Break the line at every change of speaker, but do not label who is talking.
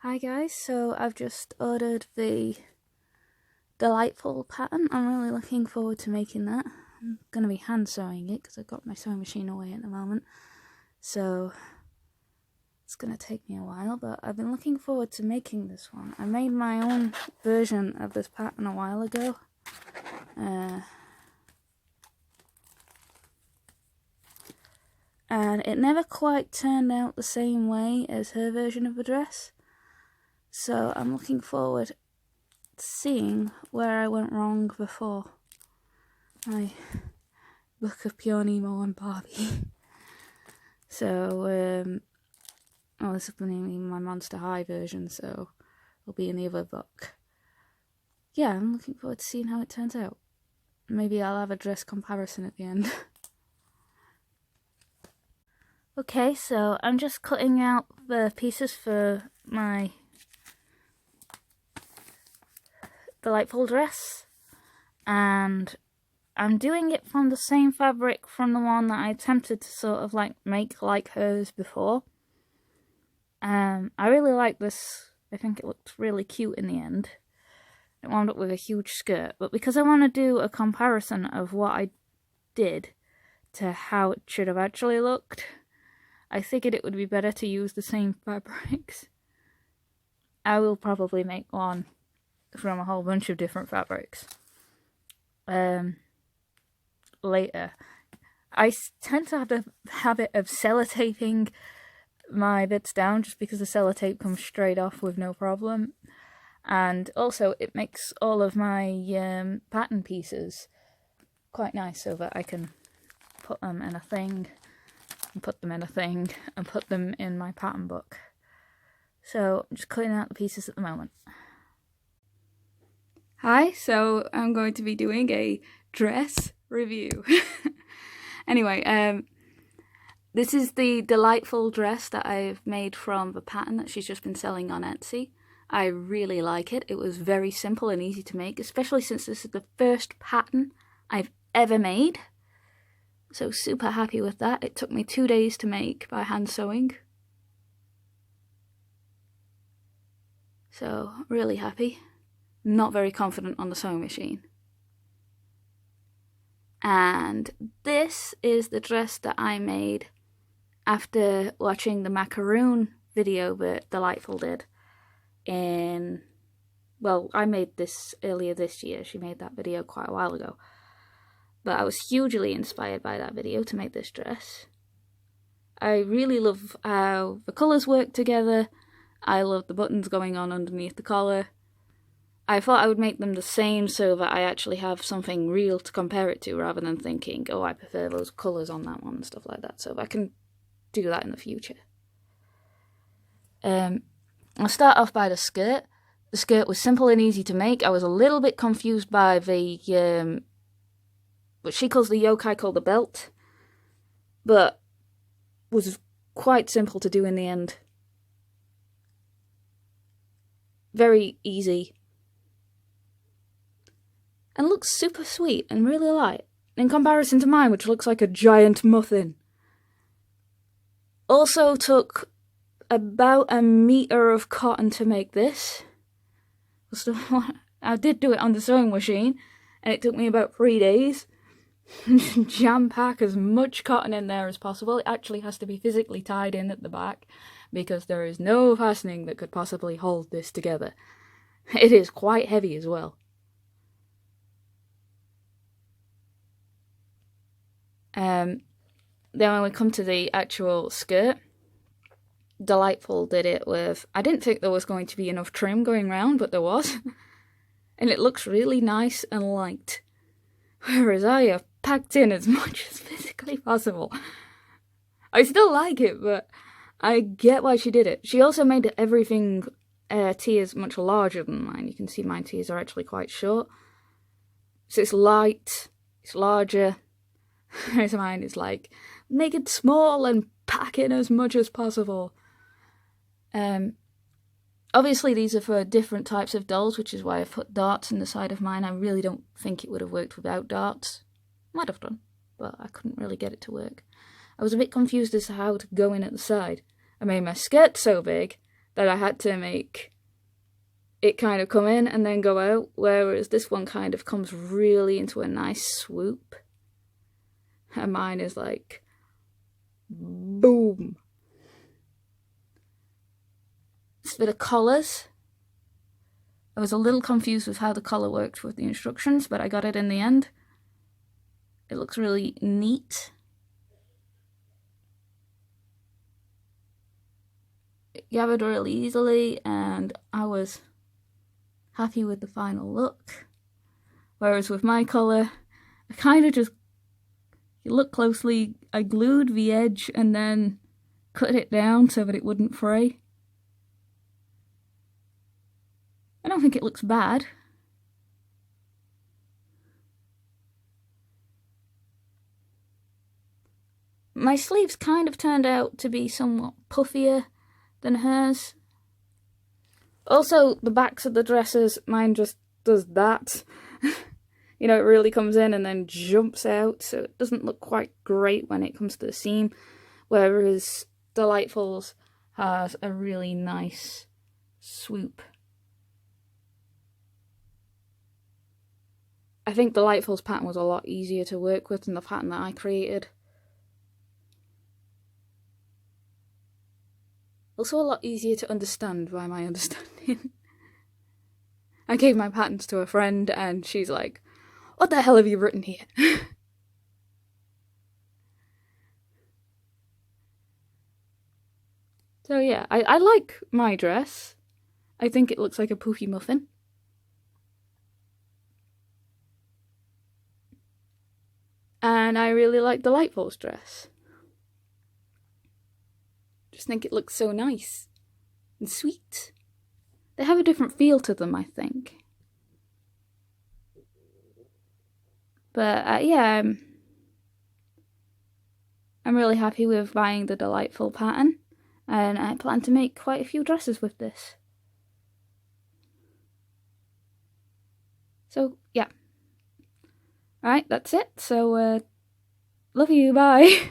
Hi guys, so I've just ordered the Dollightfull pattern. I'm really looking forward to making that. I'm going to be hand sewing it because I've got my sewing machine away at the moment. So it's going to take me a while, but I've been looking forward to making this one. I made my own version of this pattern a while ago. And it never quite turned out the same way as her version of the dress. So I'm looking forward to seeing where I went wrong before. My book of Pure Nemo and Barbie. So, this will be my Monster High version, so it'll be in the other book. Yeah, I'm looking forward to seeing how it turns out. Maybe I'll have a dress comparison at the end. Okay, so I'm just cutting out the pieces for my Dollightfull dress, and I'm doing it from the same fabric from the one that I attempted to sort of make like hers before. I really like this. I think it looked really cute in the end. It wound up with a huge skirt, but because I want to do a comparison of what I did to how it should have actually looked, I figured it would be better to use the same fabrics. I will probably make one from a whole bunch of different fabrics later. I tend to have the habit of sellotaping my bits down just because the sellotape comes straight off with no problem, and also it makes all of my pattern pieces quite nice so that I can put them in a thing and put them in a thing and put them in my pattern book. So I'm just cutting out the pieces at the moment. Hi, so I'm going to be doing a dress review. Anyway, this is the Dollightfull dress that I've made from the pattern that she's just been selling on Etsy. I really like it. It was very simple and easy to make, especially since this is the first pattern I've ever made. So super happy with that. It took me 2 days to make by hand sewing. So really happy. Not very confident on the sewing machine. And this is the dress that I made after watching the macaroon video that Dollightfull did I made this earlier this year. She made that video quite a while ago. But I was hugely inspired by that video to make this dress. I really love how the colours work together. I love the buttons going on underneath the collar. I thought I would make them the same so that I actually have something real to compare it to, rather than thinking, oh, I prefer those colours on that one and stuff like that. So I can do that in the future. I'll start off by the skirt. The skirt was simple and easy to make. I was a little bit confused by the what she calls the yoke, I call the belt, but was quite simple to do in the end. Very easy. And looks super sweet and really light, in comparison to mine, which looks like a giant muffin. Also took about a meter of cotton to make this. I did do it on the sewing machine, and it took me about 3 days. Jam pack as much cotton in there as possible. It actually has to be physically tied in at the back because there is no fastening that could possibly hold this together. It is quite heavy as well. Then when we come to the actual skirt, Dollightfull did it with, I didn't think there was going to be enough trim going round, but there was. And it looks really nice and light. Whereas I have packed in as much as physically possible. I still like it, but I get why she did it. She also made everything tiers much larger than mine. You can see my tiers are actually quite short. So it's light, it's larger. Whereas mine is like, make it small and pack in as much as possible. Obviously these are for different types of dolls, which is why I've put darts in the side of mine. I really don't think it would have worked without darts. Might have done, but I couldn't really get it to work. I was a bit confused as to how to go in at the side. I made my skirt so big that I had to make it kind of come in and then go out, whereas this one kind of comes really into a nice swoop. And mine is like, boom. As for the collars, I was a little confused with how the collar worked with the instructions, but I got it in the end. It looks really neat. It gathered really easily, and I was happy with the final look. Whereas with my collar, I kind of just, you look closely, I glued the edge and then cut it down so that it wouldn't fray. I don't think it looks bad. My sleeves kind of turned out to be somewhat puffier than hers. Also, the backs of the dresses, mine just does that. You know, it really comes in and then jumps out, so it doesn't look quite great when it comes to the seam. Whereas Dollightfull's has a really nice swoop. I think Dollightfull's pattern was a lot easier to work with than the pattern that I created. Also a lot easier to understand by my understanding. I gave my patterns to a friend and she's like, "What the hell have you written here?" So yeah, I like my dress. I think it looks like a poofy muffin. And I really like Dollightfull's dress. Just think it looks so nice and sweet. They have a different feel to them, I think. But yeah, I'm really happy with buying the Dollightfull pattern, and I plan to make quite a few dresses with this. So yeah. Alright, that's it. So love you, bye.